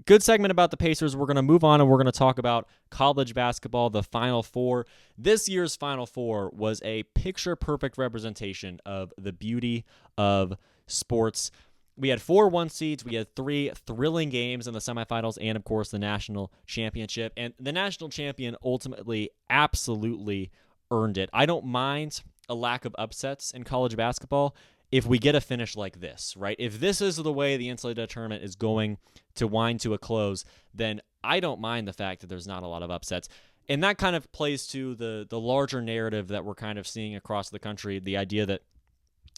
good segment about the Pacers. We're going to move on and we're going to talk about college basketball, the Final Four. This year's Final Four was a picture-perfect representation of the beauty of sports. We had 4 1 seeds. We had 3 thrilling games in the semifinals and, of course, the national championship. And the national champion ultimately absolutely earned it. I don't mind a lack of upsets in college basketball if we get a finish like this, right? If this is the way the NCAA tournament is going to wind to a close, then I don't mind the fact that there's not a lot of upsets. And that kind of plays to the larger narrative that we're kind of seeing across the country, the idea that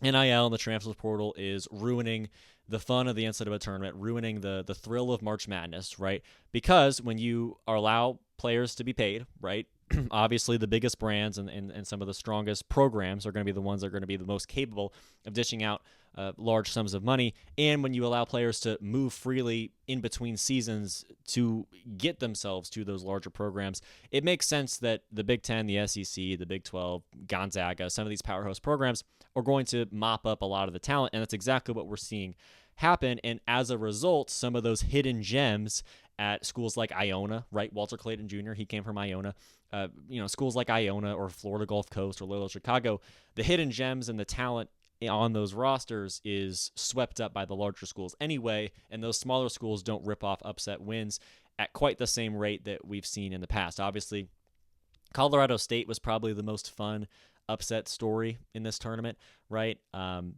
NIL and the transfer portal is ruining the fun of the NCAA tournament, ruining the thrill of March Madness, right? Because when you allow players to be paid, right, obviously the biggest brands and some of the strongest programs are going to be the ones that are going to be the most capable of dishing out large sums of money. And when you allow players to move freely in between seasons to get themselves to those larger programs, it makes sense that the Big Ten, the SEC, the Big 12, Gonzaga, some of these powerhouse programs are going to mop up a lot of the talent. And that's exactly what we're seeing happen. And as a result, some of those hidden gems at schools like Iona, right? Walter Clayton Jr., he came from Iona. Schools like Iona or Florida Gulf Coast or Loyola Chicago, the hidden gems and the talent on those rosters is swept up by the larger schools anyway, and those smaller schools don't rip off upset wins at quite the same rate that we've seen in the past. Obviously, Colorado State was probably the most fun upset story in this tournament, right?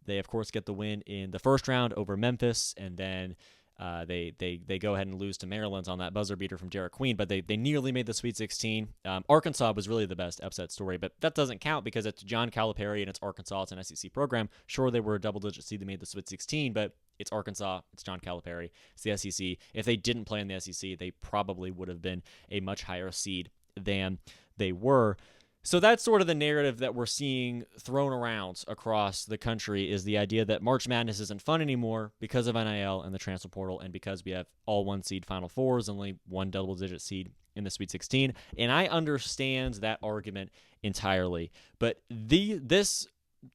They, of course, get the win in the first round over Memphis, and then they go ahead and lose to Maryland on that buzzer beater from Derek Queen, but they nearly made the Sweet 16. Arkansas was really the best upset story, but that doesn't count because it's John Calipari and it's Arkansas. It's an SEC program. Sure, they were a double-digit seed that made the Sweet 16, but it's Arkansas. It's John Calipari. It's the SEC. If they didn't play in the SEC, they probably would have been a much higher seed than they were. So that's sort of the narrative that we're seeing thrown around across the country, is the idea that March Madness isn't fun anymore because of NIL and the transfer portal, and because we have all 1 seed Final Fours, only one double-digit seed in the Sweet 16. And I understand that argument entirely. But this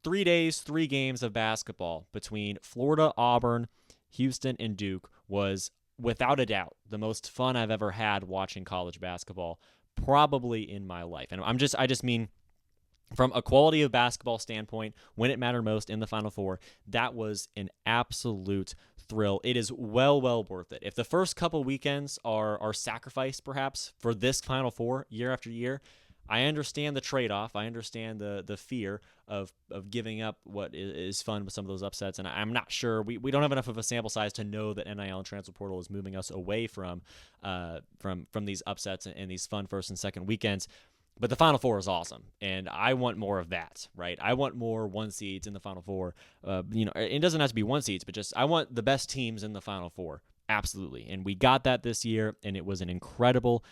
3 days, 3 games of basketball between Florida, Auburn, Houston, and Duke was without a doubt the most fun I've ever had watching college basketball, probably in my life. And I just mean from a quality of basketball standpoint, when it mattered most in the Final Four, that was an absolute thrill. It is well worth it. If the first couple weekends are sacrificed perhaps for this Final Four year after year, I understand the trade-off. I understand the fear of giving up what is fun with some of those upsets, and I'm not sure. We don't have enough of a sample size to know that NIL and transfer portal is moving us away from these upsets and these fun first and second weekends. But the Final Four is awesome, and I want more of that, right? I want more 1 seeds in the Final Four. It doesn't have to be 1 seeds, but just I want the best teams in the Final Four, absolutely. And we got that this year, and it was an incredible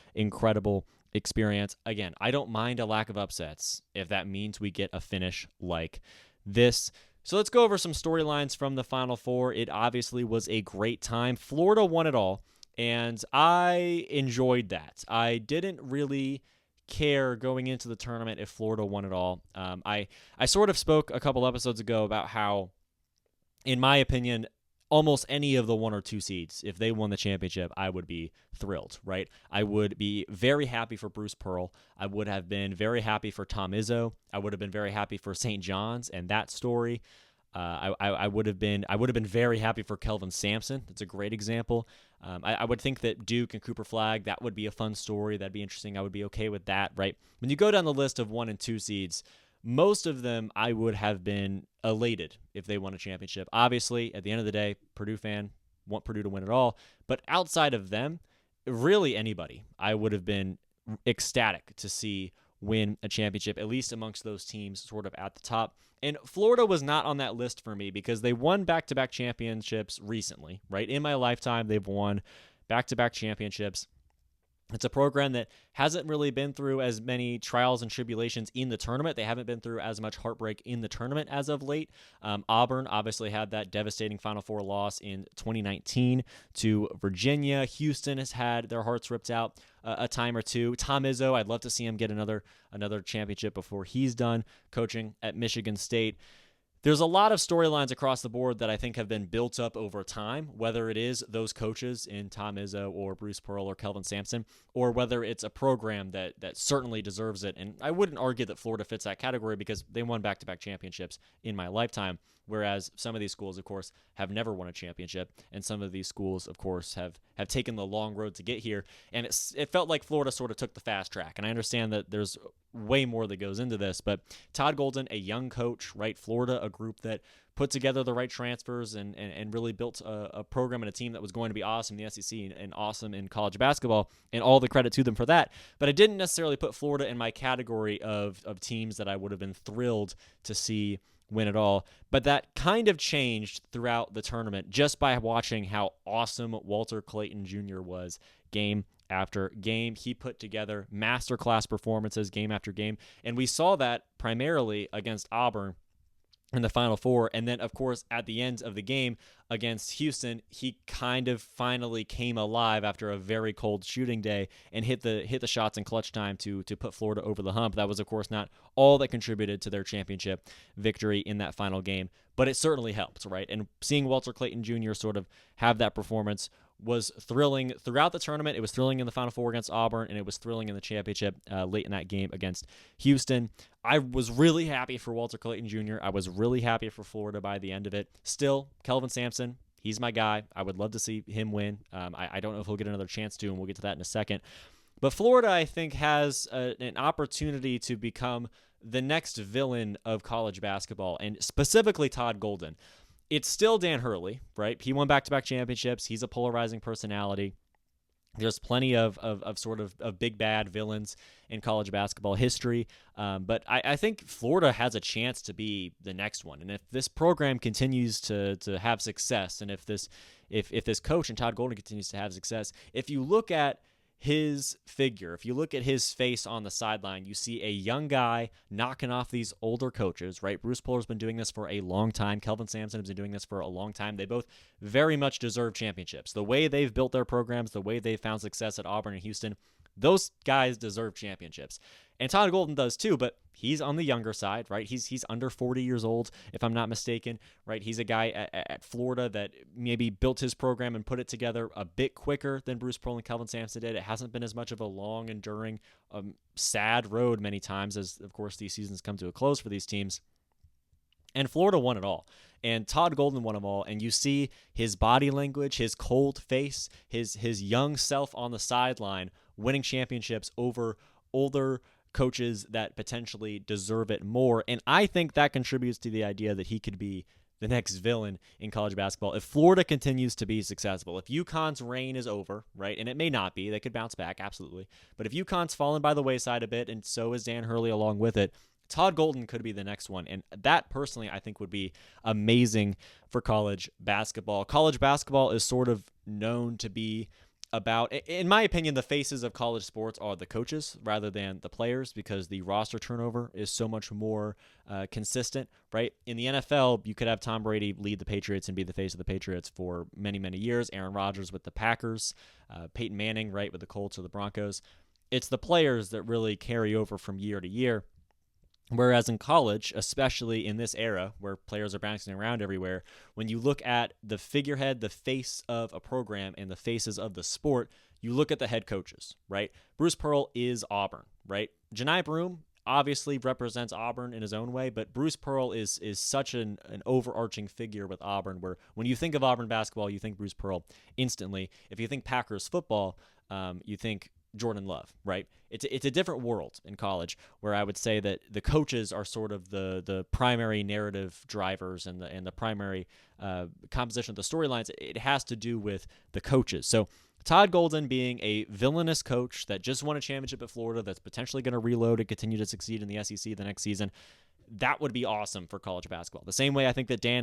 experience. Again, I don't mind a lack of upsets if that means we get a finish like this. So let's go over some storylines from the Final Four. It obviously was a great time. Florida won it all, and I enjoyed that. I didn't really care going into the tournament if Florida won it all. I sort of spoke a couple episodes ago about how, in my opinion, almost any of the 1 or 2 seeds, if they won the championship, I would be thrilled, right? I would be very happy for Bruce Pearl. I would have been very happy for Tom Izzo. I would have been very happy for St. John's and that story. I would have been very happy for Kelvin Sampson. That's a great example. I would think that Duke and Cooper Flag, that would be a fun story. That'd be interesting. I would be okay with that, right? When you go down the list of 1 and 2 seeds, most of them I would have been elated if they won a championship. Obviously, at the end of the day, Purdue fan, want Purdue to win it all. But outside of them, really anybody, I would have been ecstatic to see win a championship, at least amongst those teams sort of at the top. And Florida was not on that list for me because they won back-to-back championships recently, right? In my lifetime, they've won back-to-back championships. It's a program that hasn't really been through as many trials and tribulations in the tournament. They haven't been through as much heartbreak in the tournament as of late. Auburn obviously had that devastating Final Four loss in 2019 to Virginia. Houston has had their hearts ripped out a time or two. Tom Izzo, I'd love to see him get another championship before he's done coaching at Michigan State. There's a lot of storylines across the board that I think have been built up over time, whether it is those coaches in Tom Izzo or Bruce Pearl or Kelvin Sampson, or whether it's a program that certainly deserves it. And I wouldn't argue that Florida fits that category because they won back-to-back championships in my lifetime, whereas some of these schools, of course, have never won a championship, and some of these schools, of course, have taken the long road to get here. And it felt like Florida sort of took the fast track. And I understand that there's way more that goes into this, but Todd Golden, a young coach, right? Florida, a group that put together the right transfers and really built a program and a team that was going to be awesome in the SEC and awesome in college basketball, and all the credit to them for that. But I didn't necessarily put Florida in my category of teams that I would have been thrilled to see win it all. But that kind of changed throughout the tournament just by watching how awesome Walter Clayton Jr. was game after game. He put together masterclass performances game after game, and we saw that primarily against Auburn in the Final Four. And then, of course, at the end of the game against Houston, he kind of finally came alive after a very cold shooting day and hit the shots in clutch time to put Florida over the hump. That was, of course, not all that contributed to their championship victory in that final game, but it certainly helped, right? And seeing Walter Clayton Jr. sort of have that performance was thrilling throughout the tournament. It was thrilling in the Final Four against Auburn, and it was thrilling in the championship late in that game against Houston. I was really happy for Walter Clayton Jr. I was really happy for Florida by the end of it. Still, Kelvin Sampson, he's my guy. I would love to see him win. I don't know if he'll get another chance to, and we'll get to that in a second. But Florida, I think, has an opportunity to become the next villain of college basketball, and specifically Todd Golden. It's still Dan Hurley, right? He won back-to-back championships. He's a polarizing personality. There's plenty of big bad villains in college basketball history. But I think Florida has a chance to be the next one. And if this program continues to have success, and if this coach and Todd Golden continues to have success, if you look at his figure, if you look at his face on the sideline, you see a young guy knocking off these older coaches, right? Bruce Puller's been doing this for a long time. Kelvin Sampson has been doing this for a long time. They both very much deserve championships. The way they've built their programs, the way they've found success at Auburn and Houston, those guys deserve championships. And Todd Golden does too, but he's on the younger side, right? He's under 40 years old, if I'm not mistaken, right? He's a guy at Florida that maybe built his program and put it together a bit quicker than Bruce Pearl and Kelvin Sampson did. It hasn't been as much of a long, enduring, sad road many times as, of course, these seasons come to a close for these teams. And Florida won it all. And Todd Golden won them all. And you see his body language, his cold face, his young self on the sideline winning championships over older coaches that potentially deserve it more. And I think that contributes to the idea that he could be the next villain in college basketball. If Florida continues to be successful, if UConn's reign is over, right, and it may not be, they could bounce back, absolutely. But if UConn's fallen by the wayside a bit, and so is Dan Hurley along with it, Todd Golden could be the next one. And that, personally, I think would be amazing for college basketball. College basketball is sort of known to be about, in my opinion, the faces of college sports are the coaches rather than the players, because the roster turnover is so much more consistent, right? In the NFL, you could have Tom Brady lead the Patriots and be the face of the Patriots for many, many years. Aaron Rodgers with the Packers, Peyton Manning, right, with the Colts or the Broncos. It's the players that really carry over from year to year. Whereas in college, especially in this era where players are bouncing around everywhere, when you look at the figurehead, the face of a program, and the faces of the sport, you look at the head coaches, right? Bruce Pearl is Auburn, right? Johni Broome obviously represents Auburn in his own way, but Bruce Pearl is such an overarching figure with Auburn, where when you think of Auburn basketball, you think Bruce Pearl instantly. If you think Packers football, you think Jordan Love, right? It's a different world in college, where I would say that the coaches are sort of the primary narrative drivers and the primary composition of the storylines. It has to do with the coaches. So Todd Golden being a villainous coach that just won a championship at Florida, that's potentially going to reload and continue to succeed in the SEC the next season, that would be awesome for college basketball. The same way I think that Dan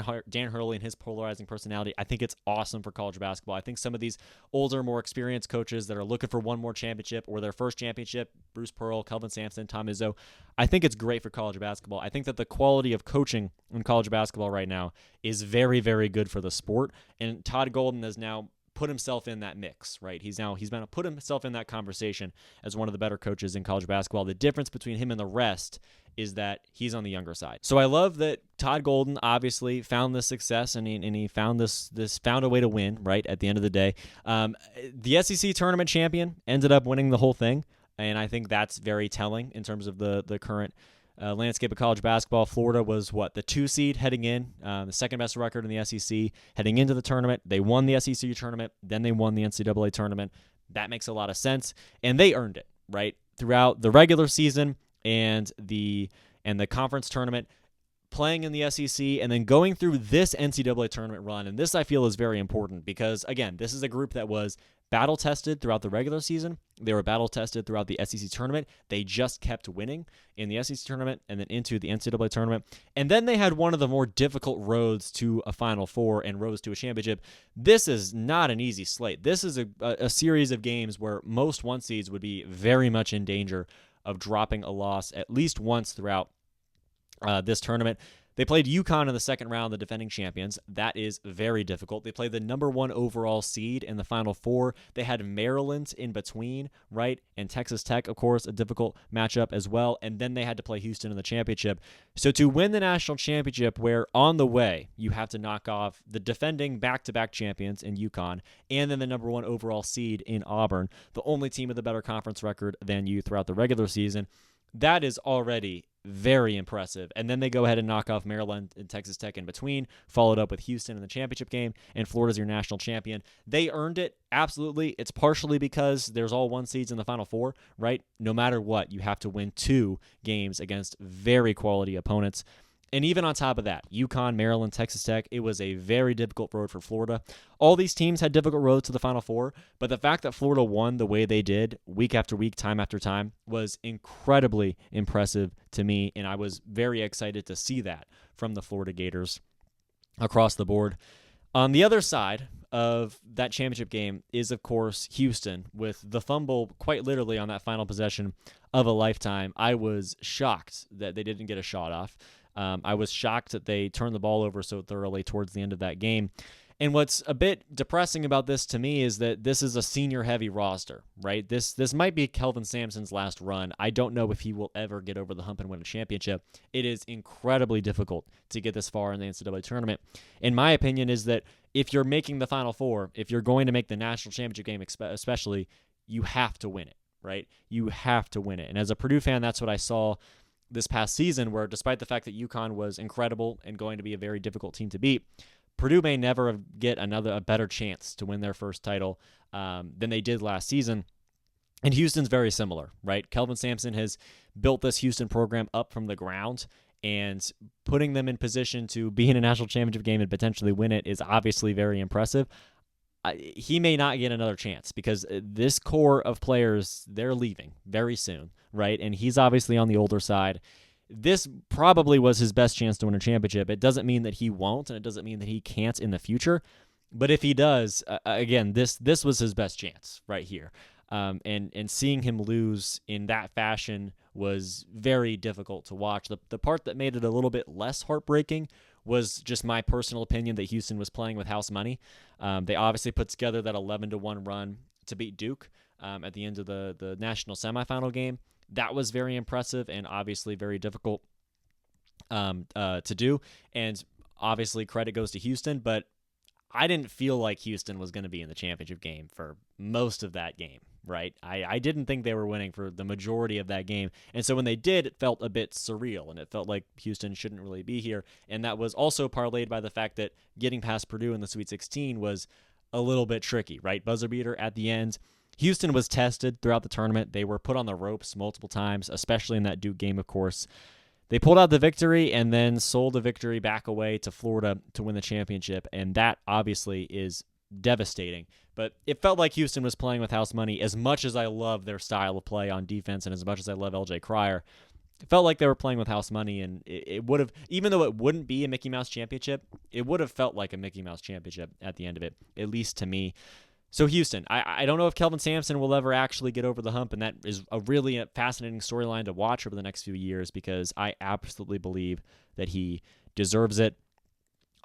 Hurley and his polarizing personality, I think it's awesome for college basketball. I think some of these older, more experienced coaches that are looking for one more championship or their first championship, Bruce Pearl, Kelvin Sampson, Tom Izzo, I think it's great for college basketball. I think that the quality of coaching in college basketball right now is very, very good for the sport. And Todd Golden has now put himself in that mix, right? He's been to put himself in that conversation as one of the better coaches in college basketball. The difference between him and the rest is that he's on the younger side. So I love that Todd Golden obviously found this success, and he found found a way to win, right, at the end of the day. The SEC tournament champion ended up winning the whole thing, and I think that's very telling in terms of the current landscape of college basketball. Florida was, the 2 seed heading in, the second best record in the SEC heading into the tournament. They won the SEC tournament, then they won the NCAA tournament. That makes a lot of sense, and they earned it, right, throughout the regular season and the conference tournament, playing in the SEC, and then going through this NCAA tournament run. And this, I feel, is very important because, again, this is a group that was battle-tested throughout the regular season. They were battle-tested throughout the SEC tournament. They just kept winning in the SEC tournament and then into the NCAA tournament. And then they had one of the more difficult roads to a Final Four and roads to a championship. This is not an easy slate. This is a series of games where most 1 seeds would be very much in danger of dropping a loss at least once throughout this tournament. They played UConn in the second round, the defending champions. That is very difficult. They played the number 1 overall seed in the Final Four. They had Maryland in between, right? And Texas Tech, of course, a difficult matchup as well. And then they had to play Houston in the championship. So to win the national championship, where on the way you have to knock off the defending back-to-back champions in UConn and then the number 1 overall seed in Auburn, the only team with a better conference record than you throughout the regular season, that is already very impressive. And then they go ahead and knock off Maryland and Texas Tech in between, followed up with Houston in the championship game, and Florida's your national champion. They earned it, absolutely. It's partially because there's all 1 seeds in the Final Four, right? No matter what, you have to win 2 games against very quality opponents. And even on top of that, UConn, Maryland, Texas Tech, it was a very difficult road for Florida. All these teams had difficult roads to the Final Four, but the fact that Florida won the way they did, week after week, time after time, was incredibly impressive to me, and I was very excited to see that from the Florida Gators across the board. On the other side of that championship game is, of course, Houston, with the fumble quite literally on that final possession of a lifetime. I was shocked that they didn't get a shot off. I was shocked that they turned the ball over so thoroughly towards the end of that game. And what's a bit depressing about this to me is that this is a senior-heavy roster, right? This might be Kelvin Sampson's last run. I don't know if he will ever get over the hump and win a championship. It is incredibly difficult to get this far in the NCAA tournament. In my opinion, is that if you're making the Final Four, if you're going to make the national championship game especially, you have to win it, right? You have to win it. And as a Purdue fan, that's what I saw this past season, where despite the fact that UConn was incredible and going to be a very difficult team to beat, Purdue may never get a better chance to win their first title than they did last season. And Houston's very similar, right? Kelvin Sampson has built this Houston program up from the ground, and putting them in position to be in a national championship game and potentially win it is obviously very impressive. He may not get another chance because this core of players, they're leaving very soon, right? And he's obviously on the older side. This probably was his best chance to win a championship. It doesn't mean that he won't, and it doesn't mean that he can't in the future. But if he does, again, this was his best chance right here. And seeing him lose in that fashion was very difficult to watch. The part that made it a little bit less heartbreaking was just my personal opinion that Houston was playing with house money. They obviously put together that 11-1 run to beat Duke at the end of the national semifinal game. That was very impressive and obviously very difficult to do. And obviously credit goes to Houston, but I didn't feel like Houston was going to be in the championship game for most of that game, right? I didn't think they were winning for the majority of that game. And so when they did, it felt a bit surreal, and it felt like Houston shouldn't really be here. And that was also parlayed by the fact that getting past Purdue in the Sweet 16 was a little bit tricky, right? Buzzer beater at the end. Houston was tested throughout the tournament. They were put on the ropes multiple times, especially in that Duke game, of course. They pulled out the victory and then sold the victory back away to Florida to win the championship, and that obviously is devastating. But it felt like Houston was playing with house money. As much as I love their style of play on defense and as much as I love LJ Cryer, it felt like they were playing with house money, and it would have, even though it wouldn't be a Mickey Mouse championship, it would have felt like a Mickey Mouse championship at the end of it, at least to me. So Houston, I don't know if Kelvin Sampson will ever actually get over the hump, and that is a really fascinating storyline to watch over the next few years because I absolutely believe that he deserves it.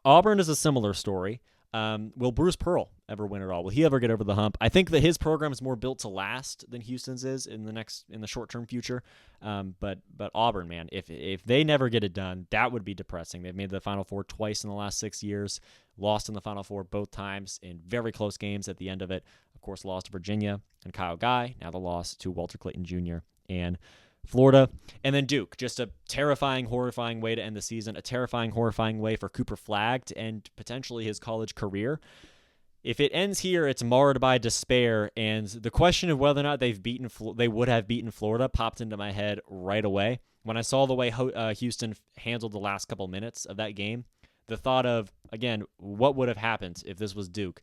Auburn is a similar story. Will Bruce Pearl ever win it all? Will he ever get over the hump? I think that his program is more built to last than Houston's is in the short-term future. But Auburn, man, if they never get it done, that would be depressing. They've made the Final Four twice in the last 6 years, lost in the Final Four both times in very close games at the end of it. Of course, lost to Virginia and Kyle Guy. Now the loss to Walter Clayton Jr. and Florida, and then Duke. Just a terrifying, horrifying way to end the season, a terrifying, horrifying way for Cooper Flagg to end potentially his college career. If it ends here, it's marred by despair, and the question of whether or not they would have beaten Florida popped into my head right away. When I saw the way Houston handled the last couple minutes of that game, the thought of, again, what would have happened if this was Duke?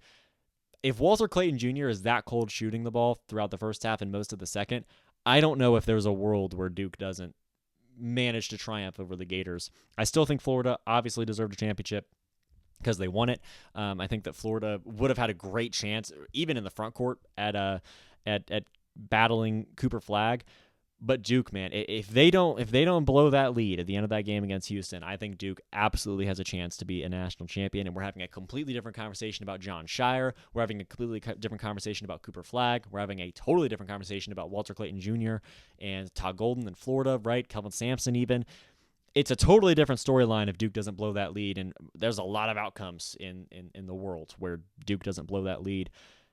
If Walter Clayton Jr. is that cold shooting the ball throughout the first half and most of the second, I don't know if there's a world where Duke doesn't manage to triumph over the Gators. I still think Florida obviously deserved a championship because they won it. I think that Florida would have had a great chance, even in the front court, at battling Cooper Flagg. But Duke, man, if they don't blow that lead at the end of that game against Houston, I think Duke absolutely has a chance to be a national champion. And we're having a completely different conversation about John Shire. We're having a completely different conversation about Cooper Flagg. We're having a totally different conversation about Walter Clayton Jr. and Todd Golden in Florida, right? Kelvin Sampson even. It's a totally different storyline if Duke doesn't blow that lead. And there's a lot of outcomes in the world where Duke doesn't blow that lead.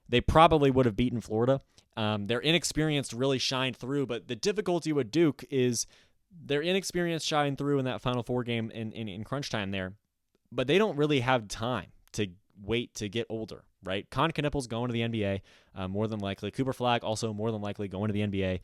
They probably would have beaten Florida. Their inexperience really shined through, but the difficulty with Duke is their inexperience shined through in that Final Four game in crunch time there, but they don't really have time to wait to get older, right? Con Knippel's going to the NBA, more than likely. Cooper Flagg also more than likely going to the NBA.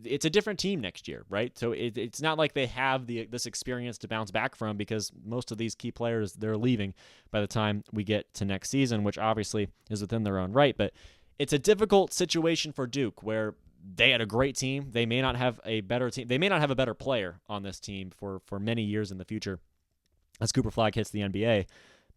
It's a different team next year, right? So it's not like they have this experience to bounce back from because most of these key players, they're leaving by the time we get to next season, which obviously is within their own right. But it's a difficult situation for Duke where they had a great team. They may not have a better team. They may not have a better player on this team for many years in the future as Cooper Flagg hits the NBA.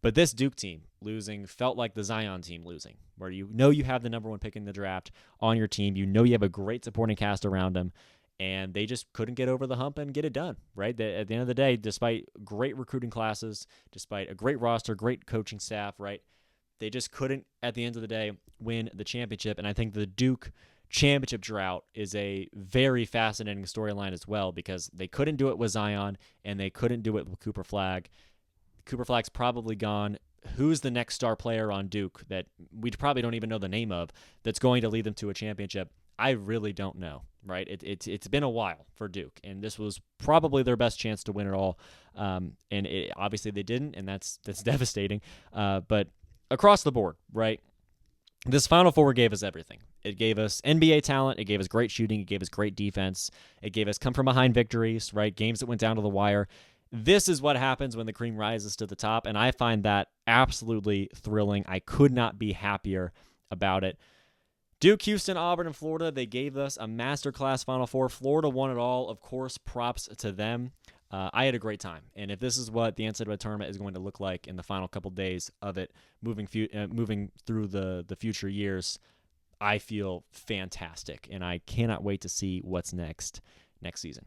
But this Duke team losing felt like the Zion team losing, where you know you have the number one pick in the draft on your team. You know you have a great supporting cast around them, and they just couldn't get over the hump and get it done, right? At the end of the day, despite great recruiting classes, despite a great roster, great coaching staff, right? They just couldn't, at the end of the day, win the championship. And I think the Duke championship drought is a very fascinating storyline as well because they couldn't do it with Zion, and they couldn't do it with Cooper Flagg. Cooper Flagg's probably gone. Who's the next star player on Duke that we probably don't even know the name of that's going to lead them to a championship? I really don't know, right? It's been a while for Duke, and this was probably their best chance to win it all. Obviously they didn't, and that's devastating. But across the board, right? This Final Four gave us everything. It gave us NBA talent. It gave us great shooting. It gave us great defense. It gave us come-from-behind victories, right? Games that went down to the wire. This is what happens when the cream rises to the top, and I find that absolutely thrilling. I could not be happier about it. Duke, Houston, Auburn, and Florida, they gave us a masterclass Final Four. Florida won it all. Of course, props to them. I had a great time, and if this is what the NCAA tournament is going to look like in the final couple days of it, moving through the future years, I feel fantastic, and I cannot wait to see what's next season.